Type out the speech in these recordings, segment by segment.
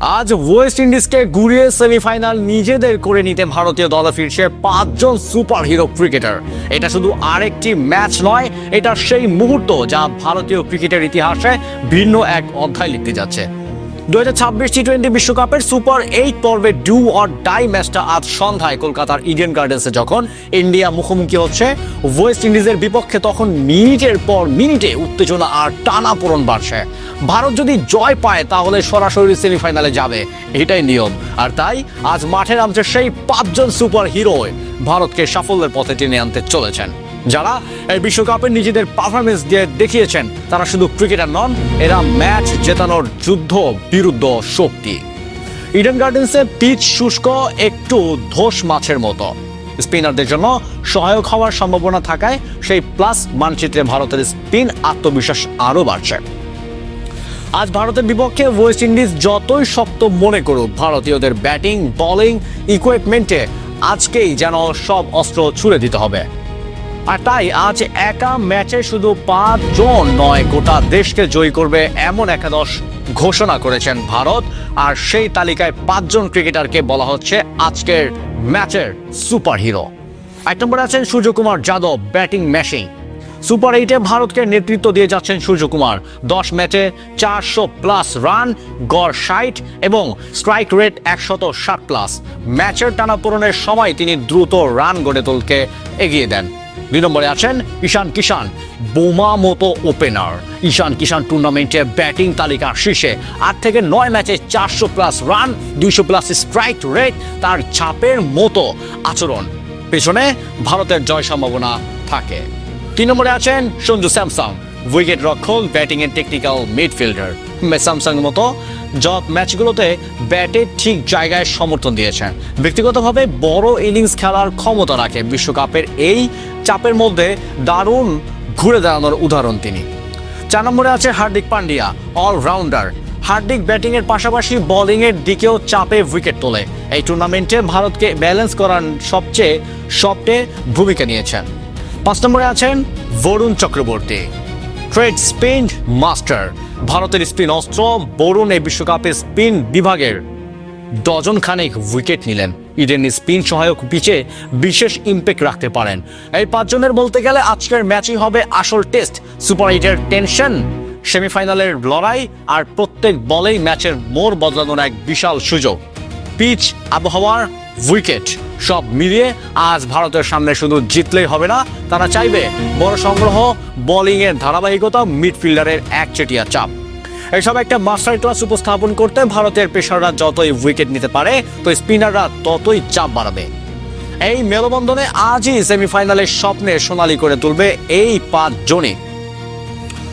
আজ ওয়েস্ট ইন্ডিজকে ঘুরিয়ে সেমিফাইনাল নিজেদের করে নিতে ভারতীয় দলে ফিরছে ৫ জন সুপার হিরো ক্রিকেটার। এটা শুধু আরেকটি ম্যাচ নয়, এটা সেই মুহূর্ত যা ভারতীয় ক্রিকেটের ইতিহাসে ভিন্ন এক অধ্যায় লিখতে যাচ্ছে। 2026 টি-20 বিশ্বকাপের সুপার 8 পর্বের ডু অর ডাই ম্যাচটা আজ সন্ধ্যায় কলকাতার ইডেন গার্ডেন্সে যখন ইন্ডিয়া মুখোমুখি হচ্ছে ওয়েস্ট ইন্ডিজের বিপক্ষে, তখন মিনিটের পর মিনিটে উত্তেজনা আর টানাপোড়েন বাড়ছে। ভারত যদি জয় পায় তাহলে সরাসরি সেমিফাইনালে যাবে, এটাই নিয়ম। আর তাই আজ মাঠে নামছে সেই ৫ জন সুপার হিরো ভারতকে সাফল্যের পথে টেনে আনতে চলেছেন, যারা এই বিশ্বকাপে নিজেদের পারফরমেন্স দিয়ে দেখিয়েছেন তারা শুধু ক্রিকেটার নন, এরা ম্যাচ জেতানোর যুদ্ধ বিরুদ্ধ শক্তি। ইডেন গার্ডেন্সে পিচ শুষ্ক, একটু ধোস মাছের মতো। স্পিনারদের জন্য সহায়ক হওয়ার সম্ভাবনা থাকায় সেই প্লাস মানচিত্রে ভারতের স্পিন আত্মবিশ্বাস আরও বাড়ছে। আজ ভারতের বিপক্ষে ওয়েস্ট ইন্ডিজ যতই শক্ত মনে করুক, ভারতীয়দের ব্যাটিং বোলিং ইকুইপমেন্টে আজকেই যেন সব অস্ত্র ছুড়ে দিতে হবে। আর তাই আজ একা ম্যাচে শুধু ৫ জন নয়, গোটা দেশকে জয়ী করবে এমন একাদশ ঘোষণা করেছেন ভারত। আর সেই তালিকায় ৫ জন ক্রিকেটারকে বলা হচ্ছে আজকের ম্যাচের সুপার হিরো। ১ নম্বরে আছেন Suryakumar Yadav, batting machine. Super 8-এ ভারতকে নেতৃত্ব দিয়ে যাচ্ছেন সূর্যকুমার। ১০ ম্যাচে ৪০০+ রান, গড় ৬০ এবং স্ট্রাইক রেট ১৬০+। ম্যাচের টানাপোড়েনের সময় তিনি দ্রুত রান গড়ে তোলকে এগিয়ে দেন। ২ নম্বরে আছেন ঈশান কিষান, বোমা মতো ওপেনার। ঈশান কিষান টুর্নামেন্টে ব্যাটিং তালিকার শীর্ষে। ৮ থেকে ৯ ম্যাচে ৪০০+ রান, ২০০+ স্ট্রাইক রেট, তার ছাপের মতো আচরণ। পেছনে ভারতের জয় সম্ভাবনা থাকে। ৩ নম্বরে আছেন সঞ্জু স্যামসং, উইকেট রক্ষক, ব্যাটিং এর টেকনিক্যাল মিডফিল্ডার। স্যামসং মতো ম্যাচগুলোতে ব্যাটে ঠিক জায়গায় সমর্থন দিয়েছেন। ব্যক্তিগতভাবে বড় ইনিংস খেলার ক্ষমতা রাখে। বিশ্বকাপের এই চাপের মধ্যে দারুণ ঘুরে দাঁড়ানোর উদাহরণ তিনি। ৪ নম্বরে আছে হার্দিক পান্ডিয়া, অলরাউন্ডার। হার্দিক ব্যাটিংয়ের পাশাপাশি বোলিংয়ের দিকেও চাপে উইকেট তোলে। এই টুর্নামেন্টে ভারতকে ব্যালেন্স করার সবচেয়ে ভূমিকা নিয়েছেন। ৫ নম্বরে আছেন Varun Chakravarthy, trade spin master. ভারতের স্পিন অস্ত্র বরুণ এই বিশ্বকাপে স্পিন বিভাগের ডজন খানেক উইকেট নিলেন। ইডেন স্পিন সহায়ক পিচে বিশেষ ইম্প্যাক্ট রাখতে পারেন। এই ৫ জনের বলতে গেলে আজকের ম্যাচই হবে আসল টেস্ট। সুপার 8-এর টেনশন, সেমিফাইনালের লড়াই আর প্রত্যেক বলেই ম্যাচের মোড় বদলানোর এক বিশাল সুযোগ। পিচ, আবহাওয়ার, উইকেট সব মিলিয়ে আজ ভারতের সামনে শুধু জিতলেই হবে না, তারা চাইবে বড় সংগ্রহ, বোলিংয়ের ধারাবাহিকতা, মিডফিল্ডারের একচেটিয়া চাপ। এসব একটা মাস্টার ক্লাস উপস্থাপন করতে ভারতের পেসাররা যতই উইকেট নিতে পারে, তো স্পিনাররা ততই চাপ বাড়াবে। এই মেলবন্ধনে আজই সেমিফাইনালের স্বপ্নে সোনালি করে তুলবে এই ৫ জনই।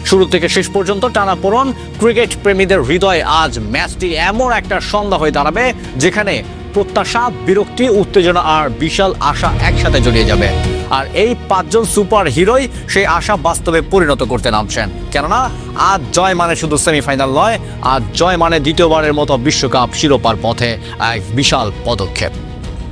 শুরু থেকে শেষ পর্যন্ত টানাপোড়েন, ক্রিকেট প্রেমীদের হৃদয়ে আজ ম্যাচটি এমন একটা সন্ধ্যা হয়ে দাঁড়াবে যেখানে প্রত্যাশা, বিরক্তি, উত্তেজনা আর বিশাল আশা একসাথে জড়িয়ে যাবে। আর এই ৫ জন সুপার হিরোই সেই আশা বাস্তবে পরিণত করতে নামছেন। কেননা আজ জয় মানে শুধু সেমিফাইনাল নয়, আজ জয় মানে দ্বিতীয়বারের মতো বিশ্বকাপ শিরোপার পথে এক বিশাল পদক্ষেপ।